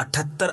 78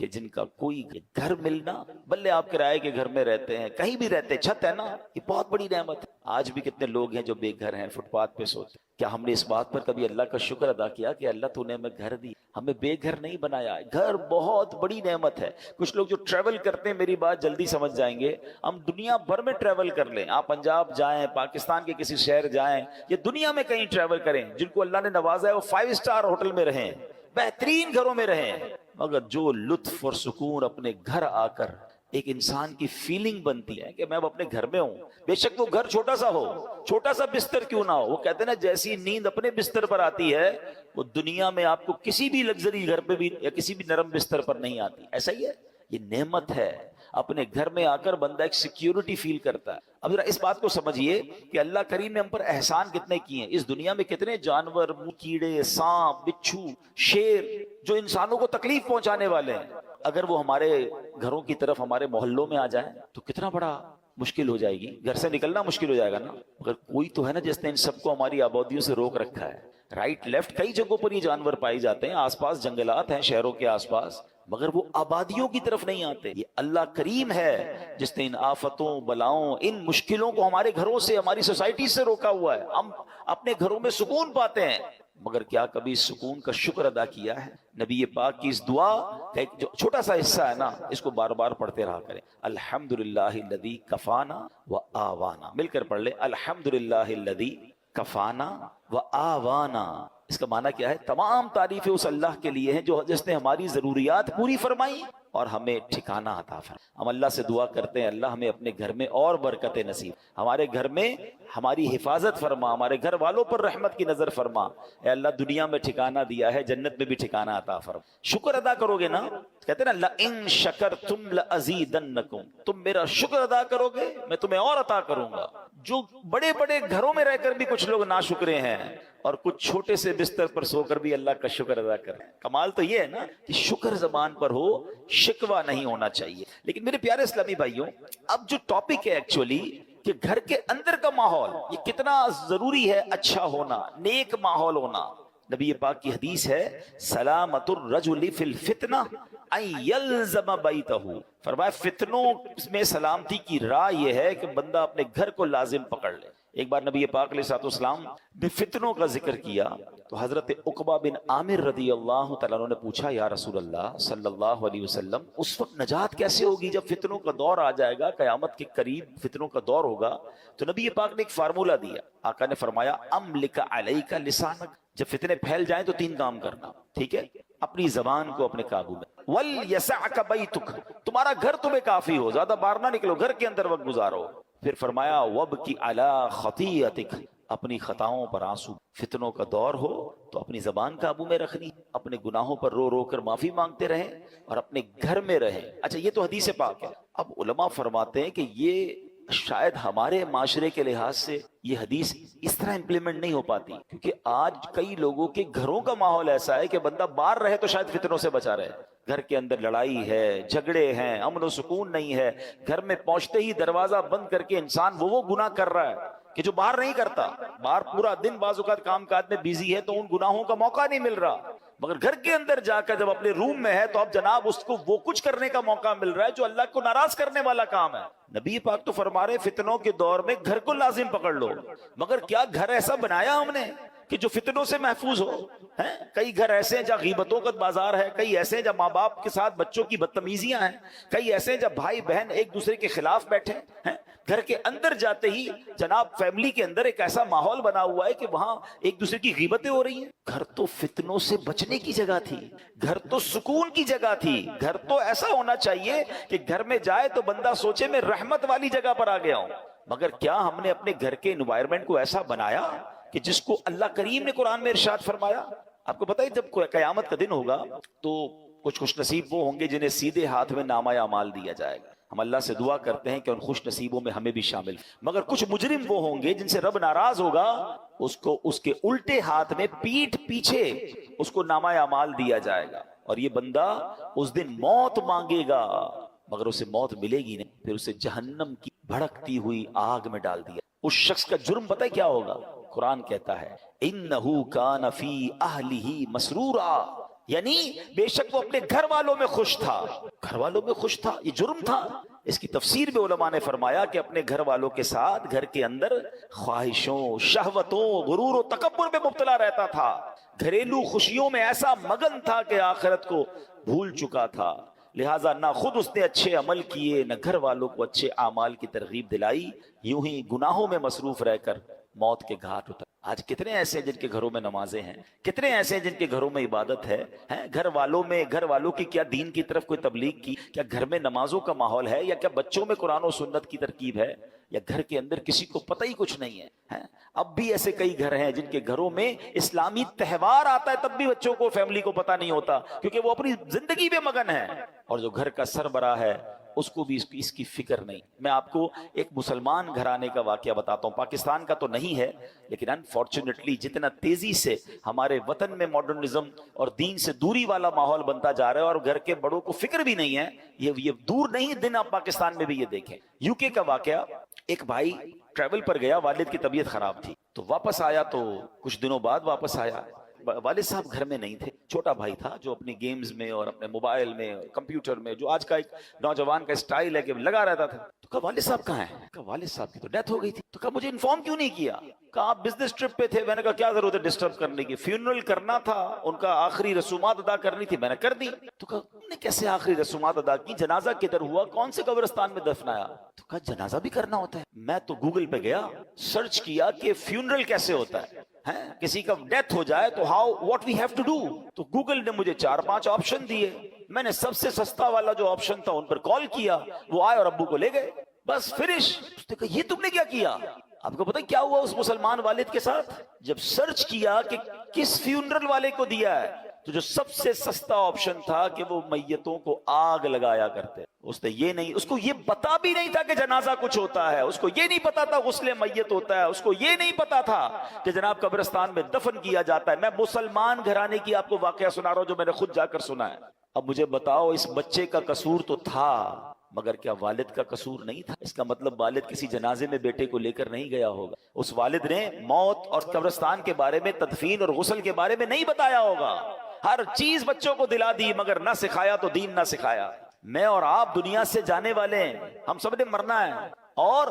کہ جن کا کوئی گھر ملنا، بلے آپ کرائے کے گھر میں رہتے ہیں، کہیں بھی رہتے ہیں، چھت ہے نا، یہ بہت بڑی نعمت ہے۔ آج بھی کتنے لوگ ہیں جو بے گھر ہیں، فٹ پاتھ پہ سوتے ہیں۔ کیا ہم نے اس بات پر کبھی اللہ کا شکر ادا کیا کہ اللہ تو نے ہمیں گھر دی، ہمیں بے گھر نہیں بنایا؟ گھر بہت بڑی نعمت ہے۔ کچھ لوگ جو ٹریول کرتے ہیں، میری بات جلدی سمجھ جائیں گے، ہم دنیا بھر میں ٹریول کر لیں، آپ پنجاب جائیں، پاکستان کے کسی شہر جائیں، یا دنیا میں کہیں ٹریول کریں، جن کو اللہ نے نوازا ہے وہ 5 اسٹار ہوٹل میں رہیں، بہترین گھروں میں رہیں، مگر جو لطف اور سکون اپنے گھر آ کر ایک انسان کی فیلنگ بنتی ہے کہ میں اب اپنے گھر میں ہوں، بے شک وہ گھر چھوٹا سا ہو، چھوٹا سا بستر کیوں نہ ہو، وہ کہتے ہیں نا جیسی نیند اپنے بستر پر آتی ہے وہ دنیا میں آپ کو کسی بھی لگژری گھر پہ بھی یا کسی بھی نرم بستر پر نہیں آتی۔ ایسا ہی ہے، یہ نعمت ہے۔ اپنے گھر میں آ کر بندہ ایک سیکیورٹی فیل کرتا ہے۔ اب ذرا اس بات کو سمجھیے کہ اللہ کریم نے ہم پر احسان کتنے کیے ہیں۔ اس دنیا میں کتنے جانور، کیڑے، سانپ، بچھو، شیر جو انسانوں کو تکلیف پہنچانے والے ہیں، اگر وہ ہمارے گھروں کی طرف، ہمارے محلوں میں آ جائیں تو کتنا بڑا مشکل ہو جائے گی، گھر سے نکلنا مشکل ہو جائے گا نا۔ مگر کوئی تو ہے نا جس نے ان سب کو ہماری آبادیوں سے روک رکھا ہے۔ رائٹ لیفٹ کئی جگہوں پر یہ جانور پائے جاتے ہیں، آس پاس جنگلات ہیں شہروں کے آس پاس، مگر وہ آبادیوں کی طرف نہیں آتے۔ یہ اللہ کریم ہے جس نے ان آفتوں، بلاؤں، ان مشکلوں کو ہمارے گھروں سے، ہماری سوسائٹی سے روکا ہوا ہے۔ ہم اپنے گھروں میں سکون پاتے ہیں، مگر کیا کبھی سکون کا شکر ادا کیا ہے؟ نبی پاک کی اس دعا کا ایک جو چھوٹا سا حصہ ہے نا، اس کو بار بار پڑھتے رہا کریں۔ الحمدللہ الذی کفانا و آوانا، مل کر پڑھ لیں، الحمدللہ الذی کفانا و آوانا۔ اس کا معنی کیا ہے؟ تمام تعریفیں اس اللہ کے لیے ہیں جو جس نے ہماری ضروریات پوری فرمائی اور ہمیں ٹھکانہ عطا فرمایا۔ ہم اللہ سے دعا کرتے ہیں اللہ ہمیں اپنے گھر میں اور برکت نصیب، ہمارے گھر میں ہماری حفاظت فرما، ہمارے گھر والوں پر رحمت کی نظر فرما۔ اے اللہ دنیا میں ٹھکانہ دیا ہے، جنت میں بھی ٹھکانہ عطا فرما۔ شکر ادا کرو گے نا، کہتے ہیں نا لَإِن شَكَرْتُمْ لَأَزِيدَنَّكُمْ، تم میرا شکر ادا کرو گے میں تمہیں اور عطا کروں گا۔ جو بڑے بڑے گھروں میں رہ کر بھی کچھ لوگ ناشکرے ہیں اور کچھ چھوٹے سے بستر پر سو کر بھی اللہ کا شکر ادا کریں۔ کمال تو یہ ہے نا کہ شکر زبان پر ہو، شکوہ نہیں ہونا چاہیے۔ لیکن میرے پیارے اسلامی بھائیوں، اب جو ٹاپک ہے ایکچولی کہ گھر کے اندر کا ماحول یہ کتنا ضروری ہے، اچھا ہونا، نیک ماحول ہونا۔ نبی پاک کی حدیث ہے سلامت الرجل فی الفتنہ ان یلزم بیتہ، فرمایا فتنوں میں سلامتی کی راہ یہ ہے کہ بندہ اپنے گھر کو لازم پکڑ لے۔ ایک بار نبی پاک علیہ السلام نے فتنوں کا ذکر کیا تو حضرت عقبہ بن عامر رضی اللہ تعالیٰ عنہ نے پوچھا یا رسول اللہ صلی اللہ علیہ وسلم اس وقت نجات کیسے ہوگی جب فتنوں کا دور آ جائے گا، قیامت کے قریب فتنوں کا دور ہوگا؟ تو نبی پاک نے ایک فارمولہ دیا، آقا نے فرمایا املک علیک لسانک، جب فتنے پھیل جائیں تو 3 کام کرنا، ٹھیک ہے؟ اپنی زبان کو اپنے قابو میں، وَلْيَسَعْكَ بَيْتُكَ، تمہارا گھر تمہیں کافی ہو، زیادہ باہر نہ نکلو، گھر کے اندر وقت گزارو۔ پھر فرمایا وَبْكِ عَلَىٰ خَطِيئَتِكَ، اپنی خطاؤں پر آنسو۔ فتنوں کا دور ہو تو اپنی زبان قابو میں رکھنی، اپنے گناہوں پر رو رو کر معافی مانگتے رہیں اور اپنے گھر میں رہیں۔ اچھا یہ تو حدیث پاک ہے۔ اب علماء فرماتے ہیں کہ یہ شاید ہمارے معاشرے کے لحاظ سے یہ حدیث اس طرح امپلیمنٹ نہیں ہو پاتی، کیونکہ آج کئی لوگوں کے گھروں کا ماحول ایسا ہے کہ بندہ باہر رہے تو شاید فتنوں سے بچا رہے، گھر کے اندر لڑائی ہے، جھگڑے ہیں، امن و سکون نہیں ہے، گھر میں پہنچتے ہی دروازہ بند کر کے انسان وہ گناہ کر رہا ہے کہ جو باہر نہیں کرتا، باہر پورا دن بعض اوقات کام کاج میں بیزی ہے تو ان گناہوں کا موقع نہیں مل رہا، مگر گھر کے اندر جا کر جب اپنے روم میں ہے تو اب جناب اس کو وہ کچھ کرنے کا موقع مل رہا ہے جو اللہ کو ناراض کرنے والا کام ہے۔ نبی پاک تو فرما رہے فتنوں کے دور میں گھر کو لازم پکڑ لو، مگر کیا گھر ایسا بنایا ہم نے کہ جو فتنوں سے محفوظ ہو؟ کئی گھر ایسے ہیں جہاں غیبتوں کا بازار ہے، کئی ایسے ہیں جہاں ماں باپ کے ساتھ بچوں کی بدتمیزیاں ہیں، کئی ایسے ہیں جہاں بھائی بہن ایک دوسرے کے خلاف بیٹھے ہیں۔ گھر کے اندر جاتے ہی جناب فیملی کے اندر ایک ایسا ماحول بنا ہوا ہے کہ وہاں ایک دوسرے کی غیبتیں ہو رہی ہیں۔ گھر تو فتنوں سے بچنے کی جگہ تھی، گھر تو سکون کی جگہ تھی، گھر تو ایسا ہونا چاہیے کہ گھر میں جائے تو بندہ سوچے میں رحمت والی جگہ پر آ گیا ہوں۔ مگر کیا ہم نے اپنے گھر کے انوائرمنٹ کو ایسا بنایا کہ جس کو اللہ کریم نے قرآن میں ارشاد فرمایا؟ آپ کو پتہ ہے جب قیامت کا دن ہوگا تو کچھ خوش نصیب وہ ہوں گے جنہیں سیدھے ہاتھ میں نامہ اعمال دیا جائے گا۔ ہم اللہ سے دعا کرتے ہیں کہ ان خوش نصیبوں میں ہمیں بھی شامل، مگر کچھ مجرم وہ ہوں گے جن سے رب ناراض ہوگا، اس کے الٹے ہاتھ میں پیٹھ پیچھے اس کو نامہ اعمال دیا جائے گا، اور یہ بندہ اس دن موت مانگے گا مگر اسے موت ملے گی نہیں، پھر اسے جہنم کی بھڑکتی ہوئی آگ میں ڈال دیا۔ اس شخص کا جرم پتہ ہے کیا ہوگا؟ قرآن کہتا ہے اِنَّهُ كَانَ فِي أَهْلِهِ مَسْرُورًا، یعنی بے شک وہ اپنے گھر والوں میں خوش تھا. گھر والوں میں خوش تھا یہ جرم تھا. اس کی تفسیر میں علماء نے فرمایا کہ اپنے گھر والوں کے ساتھ گھر کے اندر خواہشوں، شہوتوں، غرور و تکبر میں مبتلا رہتا تھا. گھریلو خوشیوں میں ایسا مگن تھا کہ آخرت کو بھول چکا تھا. لہٰذا نہ خود اس نے اچھے عمل کیے، نہ گھر والوں کو اچھے اعمال کی ترغیب دلائی. یوں ہی گناہوں میں مصروف رہ کر موت کے گھاٹ اتر. آج کتنے ایسے ہیں جن کے گھروں میں نمازیں ہیں، کتنے ایسے ہیں جن کے گھروں میں عبادت ہے. گھر والوں کی کیا دین کی طرف کوئی تبلیغ کی؟ کیا گھر میں نمازوں کا ماحول ہے؟ یا کیا بچوں میں قرآن و سنت کی ترکیب ہے؟ یا گھر کے اندر کسی کو پتہ ہی کچھ نہیں ہے. اب بھی ایسے کئی گھر ہیں جن کے گھروں میں اسلامی تہوار آتا ہے تب بھی بچوں کو، فیملی کو پتہ نہیں ہوتا، کیونکہ وہ اپنی زندگی میں مگن ہے. اور جو گھر کا سربراہ ہے اس کو بھی اس کی فکر نہیں. میں آپ کو ایک مسلمان گھرانے کا واقعہ بتاتا ہوں. پاکستان کا تو نہیں ہے، لیکن انفارچونیٹلی جتنا تیزی سے ہمارے وطن میں ماڈرنزم اور دین سے دوری والا ماحول بنتا جا رہا ہے، اور گھر کے بڑوں کو فکر بھی نہیں ہے، یہ دور نہیں دن آپ پاکستان میں بھی یہ دیکھیں. یو کے کا واقعہ، ایک بھائی ٹریول پر گیا، والد کی طبیعت خراب تھی تو واپس آیا. تو کچھ دنوں بعد واپس آیا، والد صاحب گھر میں نہیں تھے. چھوٹا بھائی تھا جو اپنی گیمز میں اور اپنے موبائل میں، کمپیوٹر میں، جو آج کا ایک نوجوان کا اسٹائل ہے کہ لگا رہتا تھا. تو کہا والد صاحب کہاں ہیں؟ کہا والد صاحب کی تو ڈیتھ ہو گئی تھی. تو کہا مجھے انفارم کیوں نہیں کیا؟ کہا آپ بزنس ٹرپ پہ تھے. میں نے کہا کیا ضرورت ہے ڈسٹرب کرنے کی، فیونرل کرنا تھا، ان کا آخری رسومات ادا کرنی تھی، میں نے کر دی. تو کہا تم نے کیسے آخری رسومات ادا کی؟ جنازہ کدھر ہوا؟ کون سے قبرستان میں دفنایا؟ تو کہا جنازہ بھی کرنا ہوتا ہے. میں تو گوگل پہ گیا، سرچ کیا کہ فیونرل کیسے ہوتا ہے، کسی کا ڈیتھ ہو جائے تو what we have to do. تو گوگل نے مجھے 4-5 آپشن دیے. میں نے سب سے سستا والا جو آپشن تھا ان پر کال کیا، وہ آئے اور ابو کو لے گئے، بس فنش. اس نے کہا یہ تم نے کیا کیا؟ آپ کو پتہ کیا ہوا اس مسلمان والد کے ساتھ؟ جب سرچ کیا کہ کس فیونرل والے کو دیا ہے، تو جو سب سے سستا آپشن تھا کہ وہ میتوں کو آگ لگایا کرتے. اس نے یہ نہیں، اس کو یہ پتا بھی نہیں تھا کہ جنازہ کچھ ہوتا ہے، اس کو یہ نہیں پتا تھا غسل میت ہوتا ہے، اس کو یہ نہیں پتا تھا کہ جناب قبرستان میں دفن کیا جاتا ہے. میں مسلمان گھرانے کی آپ کو واقعہ سنا رہا ہوں جو میں نے خود جا کر سنا ہے. اب مجھے بتاؤ، اس بچے کا قصور تو تھا مگر کیا والد کا قصور نہیں تھا؟ اس کا مطلب والد کسی جنازے میں بیٹے کو لے کر نہیں گیا ہوگا. اس والد نے موت اور قبرستان کے بارے میں، تدفین اور غسل کے بارے میں نہیں بتایا ہوگا. ہر چیز بچوں کو دلا دی مگر نہ سکھایا تو دین نہ سکھایا. میں اور آپ دنیا سے جانے والے ہیں، ہم سب نے مرنا ہے. اور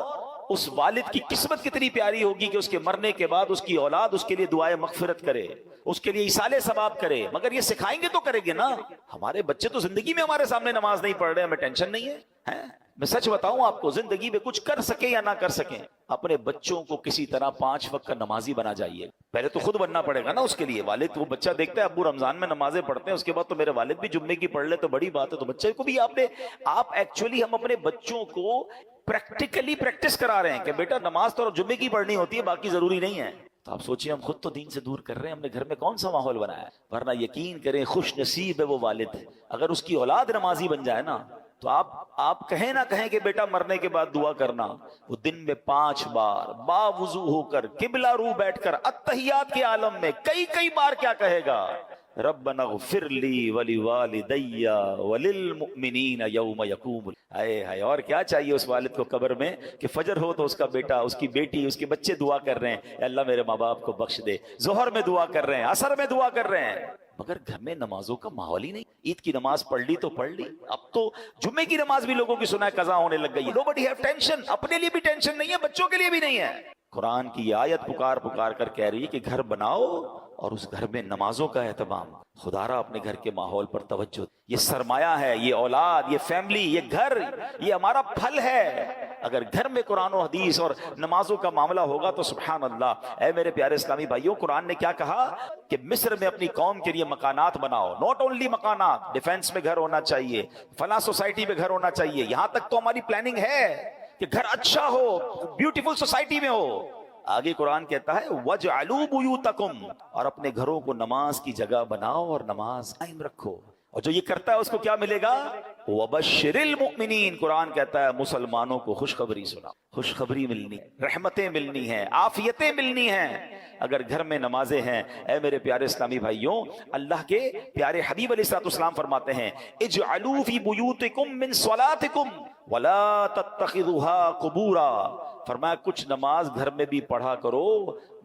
اس والد کی قسمت کتنی پیاری ہوگی کہ اس کے مرنے کے بعد اس کی اولاد اس کے لیے دعائے مغفرت کرے، اس کے لیے ایصال ثواب کرے. مگر یہ سکھائیں گے تو کریں گے نا. ہمارے بچے تو زندگی میں ہمارے سامنے نماز نہیں پڑھ رہے، ہمیں ٹینشن نہیں ہے. میں سچ بتاؤں آپ کو، زندگی میں کچھ کر سکیں یا نہ کر سکیں، اپنے بچوں کو کسی طرح 5 وقت کا نمازی بنا جائیے. پہلے تو خود بننا پڑے گا نا اس کے لیے. والد وہ بچہ دیکھتا ہے ابو رمضان میں نمازیں پڑھتے ہیں، اس کے بعد تو میرے والد بھی جمعے کی پڑھ لے تو بڑی بات ہے. تو بچے کو بھی آپ ایکچولی ہم اپنے بچوں کو پریکٹیکلی پریکٹس کرا رہے ہیں کہ بیٹا نماز تو جمعے کی پڑھنی ہوتی ہے، باقی ضروری نہیں ہے. تو آپ سوچیں ہم خود تو دین سے دور کر رہے ہیں، ہم نے گھر میں کون سا ماحول بنایا ہے. ورنہ یقین کریں خوش نصیب ہے وہ والد، اگر اس کی اولاد نمازی بن جائے نا، تو آپ کہیں نہ کہیں کہ بیٹا مرنے کے بعد دعا کرنا، وہ دن میں 5 بار با وضو ہو کر قبلہ رو بیٹھ کر التحیات کے عالم میں کئی بار کیا کہے گا؟ ربنا اغفر لی ولوالدی وللمؤمنین یوم یقوم. ہائے اور کیا چاہیے اس والد کو قبر میں کہ فجر ہو تو اس کا بیٹا، اس کی بیٹی، اس کے بچے دعا کر رہے ہیں، اے اللہ میرے ماں باپ کو بخش دے. ظہر میں دعا کر رہے ہیں، عصر میں دعا کر رہے ہیں، مگر گھر میں نمازوں کا ماحول ہی نہیں. عید کی نماز پڑھ لی تو پڑھ لی، اب تو جمعے کی نماز بھی لوگوں کی سنا قضا ہونے لگ گئی. nobody have tension. اپنے لیے بھی ٹینشن نہیں ہے، بچوں کے لیے بھی نہیں ہے. قرآن کی یہ آیت پکار کر کہہ رہی ہے کہ گھر بناؤ اور اس گھر میں نمازوں کا اہتمام. خدا را اپنے گھر کے ماحول پر توجہ. یہ سرمایہ ہے، یہ اولاد، یہ فیملی، یہ گھر، یہ ہمارا پھل ہے. اگر گھر میں قرآن و حدیث اور نمازوں کا معاملہ ہوگا تو سبحان اللہ. اے میرے پیارے اسلامی بھائیوں، قرآن نے کیا کہا کہ مصر میں اپنی قوم کے لیے مکانات بناؤ. ناٹ اونلی مکانات، ڈیفینس میں گھر ہونا چاہیے، فلاں سوسائٹی میں گھر ہونا چاہیے. یہاں تک تو ہماری پلاننگ ہے کہ گھر اچھا ہو، بیوٹیفل سوسائٹی میں ہو. آگے قرآن کہتا ہے وَجْعَلُوا بُيُوتَكُمْ، اور اپنے گھروں کو نماز کی جگہ بناؤ اور نماز قائم رکھو. اور جو یہ کرتا ہے اس کو کیا ملے گا؟ وَبَشِّرِ الْمُؤْمِنِينَ. قرآن کہتا ہے مسلمانوں کو خوشخبری سنا، خوشخبری ملنی، رحمتیں ملنی ہیں، عافیتیں ملنی ہیں اگر گھر میں نمازیں ہیں. اے میرے پیارے اسلامی بھائیوں، اللہ کے پیارے حبیب علیہ الصلوۃ والسلام فرماتے ہیں اجعلوا فی بیوتکم من صلاتکم ولا تتخذوها قبورا، فرمایا کچھ نماز گھر میں بھی پڑھا کرو،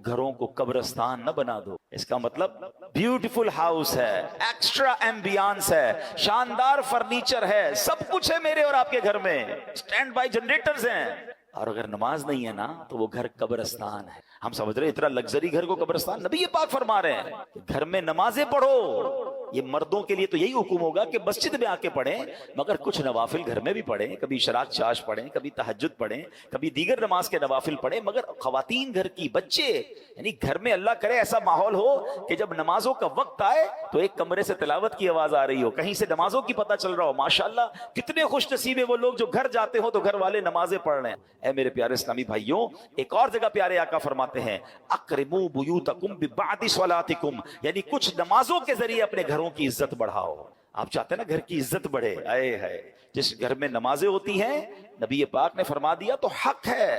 گھروں کو قبرستان نہ بنا دو۔ اس کا مطلب بیوٹیفل ہاؤس ہے، ایکسٹرا ایمبیانس ہے، شاندار فرنیچر ہے، سب کچھ ہے میرے اور آپ کے گھر میں، اسٹینڈ بائی جنریٹرز ہیں، اور اگر نماز نہیں ہے نا تو وہ گھر قبرستان ہے۔ ہم سمجھ رہے اتنا لگژری گھر کو قبرستان، نبی یہ پاک فرما رہے ہیں کہ گھر میں نمازیں پڑھو۔ یہ مردوں کے لیے تو یہی حکم ہوگا کہ مسجد میں آ کے پڑھیں، مگر کچھ نوافل گھر میں بھی پڑھیں، کبھی شراک چاش پڑھیں، کبھی تہجد پڑھیں، کبھی دیگر نماز کے نوافل پڑھیں، مگر خواتین گھر کی، بچے، یعنی گھر میں اللہ کرے ایسا ماحول ہو کہ جب نمازوں کا وقت آئے تو ایک کمرے سے تلاوت کی آواز آ رہی ہو، کہیں سے نمازوں کی پتہ چل رہا ہو۔ ماشاءاللہ کتنے خوش نصیب ہیں وہ لوگ جو گھر جاتے ہوں تو گھر والے نمازیں پڑھ رہے ہیں۔ اے میرے پیارے اسلامی بھائیوں، ایک اور جگہ پیارے آقا فرماتے ہیں اقربوا بیوتکم ببعد صلاتکم، یعنی کچھ نمازوں کے ذریعے اپنے گھروں کی عزت بڑھاؤ۔ آپ چاہتے ہیں نا گھر کی عزت بڑھے، آئے ہے جس گھر میں نمازیں ہوتی ہیں، نبی پاک نے فرما دیا تو حق ہے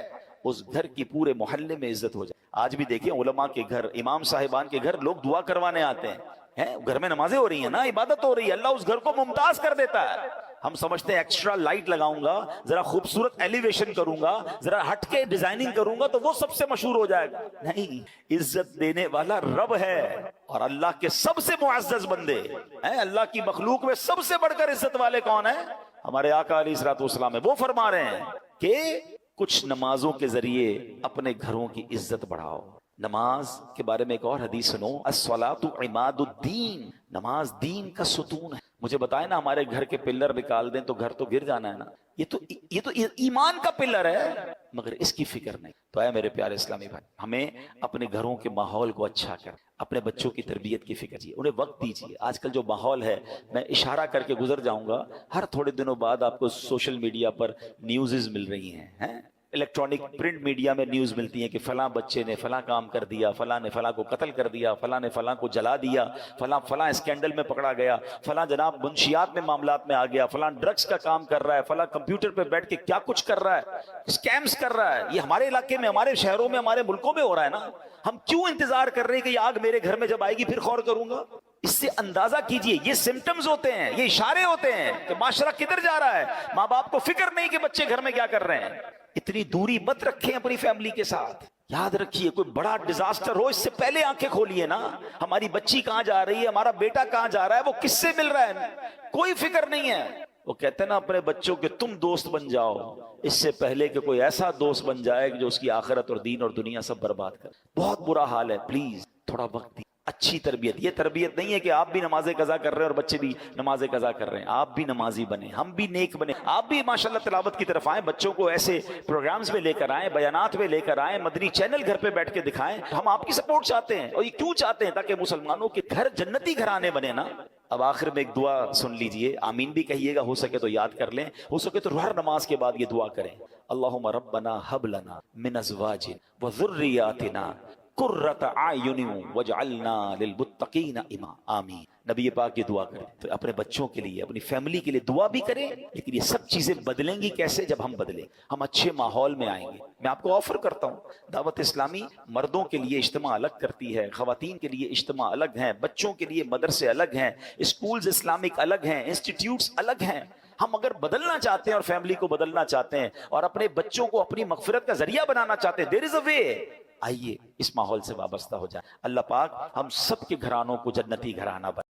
اس گھر کی پورے محلے میں عزت ہو جائے۔ آج بھی دیکھیں علماء کے گھر، امام صاحبان کے گھر لوگ دعا کروانے آتے ہیں، گھر میں نمازیں ہو رہی ہیں نا، عبادت ہو رہی ہے، اللہ اس گھر کو ممتاز کر دیتا ہے۔ ہم سمجھتے ہیں ایکسٹرا لائٹ لگاؤں گا، ذرا خوبصورت ایلیویشن کروں گا، ذرا ہٹ کے ڈیزائننگ کروں گا تو وہ سب سے مشہور ہو جائے گا۔ نہیں، عزت دینے والا رب ہے، اور اللہ کے سب سے معزز بندے ہیں، اللہ کی مخلوق میں سب سے بڑھ کر عزت والے کون ہیں؟ ہمارے آقا علیہ الصلوۃ والسلام ہے۔ وہ فرما رہے ہیں کہ کچھ نمازوں کے ذریعے اپنے گھروں کی عزت بڑھاؤ۔ نماز کے بارے میں ایک اور حدیث سنو، الصلاۃ عماد الدین، نماز دین کا ستون ہے۔ مجھے بتائیں نا، ہمارے گھر کے پلر نکال دیں تو گھر تو گر جانا ہے نا، یہ تو ایمان کا پلر ہے، مگر اس کی فکر نہیں۔ تو اے میرے پیارے اسلامی بھائی، ہمیں اپنے گھروں کے ماحول کو اچھا کر، اپنے بچوں کی تربیت کی فکر کیجیے، انہیں وقت دیجیے۔ آج کل جو ماحول ہے، میں اشارہ کر کے گزر جاؤں گا، ہر تھوڑے دنوں بعد آپ کو سوشل میڈیا پر نیوزز مل رہی ہیں، الیکٹرانک پرنٹ میڈیا میں نیوز ملتی ہے کہ فلاں بچے نے فلاں کام کر دیا، فلاں نے فلاں کو قتل کر دیا، فلاں نے فلاں کو جلا دیا، فلاں اسکینڈل میں پکڑا گیا، فلاں جناب منشیات میں معاملات میں آ گیا، فلاں ڈرگز کا کام کر رہا ہے، فلاں کمپیوٹر پہ بیٹھ کے کیا کچھ کر رہا ہے، اسکیمز کر رہا ہے۔ یہ ہمارے علاقے میں، ہمارے شہروں میں، ہمارے ملکوں میں ہو رہا ہے نا۔ ہم کیوں انتظار کر رہے ہیں کہ یہ آگ میرے گھر میں جب آئے گی پھر غور کروں گا؟ اس سے اندازہ کیجئے، یہ سمٹمز ہوتے ہیں، یہ اشارے ہوتے ہیں کہ معاشرہ کدھر جا رہا ہے۔ ماں باپ کو فکر نہیں کہ بچے گھر میں کیا کر رہے ہیں۔ اتنی دوری مت رکھیں اپنی فیملی کے ساتھ۔ یاد رکھیے، کوئی بڑا ڈیزاسٹر ہو اس سے پہلے آنکھیں کھولیے نا۔ ہماری بچی کہاں جا رہی ہے، ہمارا بیٹا کہاں جا رہا ہے، وہ کس سے مل رہا ہے، کوئی فکر نہیں ہے۔ وہ کہتے ہیں نا اپنے بچوں کے تم دوست بن جاؤ اس سے پہلے کہ کوئی ایسا دوست بن جائے جو اس کی آخرت اور دین اور دنیا سب برباد کر۔ بہت برا حال ہے، پلیز تھوڑا وقت دی۔ اچھی تربیت، یہ تربیت نہیں ہے کہ آپ بھی نماز قضا کر رہے ہیں اور بچے بھی نماز قضا کر رہے ہیں۔ آپ بھی نمازی بنیں، ہم بھی نیک بنیں، آپ بھی ماشاءاللہ تلاوت کی طرف آئیں، بچوں کو ایسے پروگرامز میں لے کر آئیں، بیانات میں لے کر آئیں، مدنی چینل گھر پہ بیٹھ کے دکھائیں۔ ہم آپ کی سپورٹ چاہتے ہیں، اور یہ کیوں چاہتے ہیں؟ تاکہ مسلمانوں کے گھر جنتی گھرانے بنے نا۔ اب آخر میں ایک دعا سن لیجئے، آمین بھی کہیے گا، ہو سکے تو یاد کر لیں، ہو سکے تو ہر نماز کے بعد یہ دعا کریں، اللہم ربنا ہب لنا من ازواجنا وذریاتنا قرۃ اعین واجعلنا للمتقین اماما۔ آمین۔ نبی پاک یہ دعا کریں تو اپنے بچوں کے لیے، اپنی فیملی کے لیے دعا بھی کریں، لیکن یہ سب چیزیں بدلیں گی کیسے؟ جب ہم بدلیں، ہم اچھے ماحول میں آئیں گے۔ میں آپ کو آفر کرتا ہوں، دعوت اسلامی مردوں کے لیے اجتماع الگ کرتی ہے، خواتین کے لیے اجتماع الگ ہیں، بچوں کے لیے مدرسے الگ ہیں، اسکولز اسلامک الگ ہیں، انسٹیٹیوٹس الگ ہیں۔ ہم اگر بدلنا چاہتے ہیں اور فیملی کو بدلنا چاہتے ہیں اور اپنے بچوں کو اپنی مغفرت کا ذریعہ بنانا چاہتے ہیں، دیر از اے وے۔ آئیے اس ماحول سے وابستہ ہو جائیں۔ اللہ پاک ہم سب کے گھرانوں کو جنتی گھرانہ بنائے۔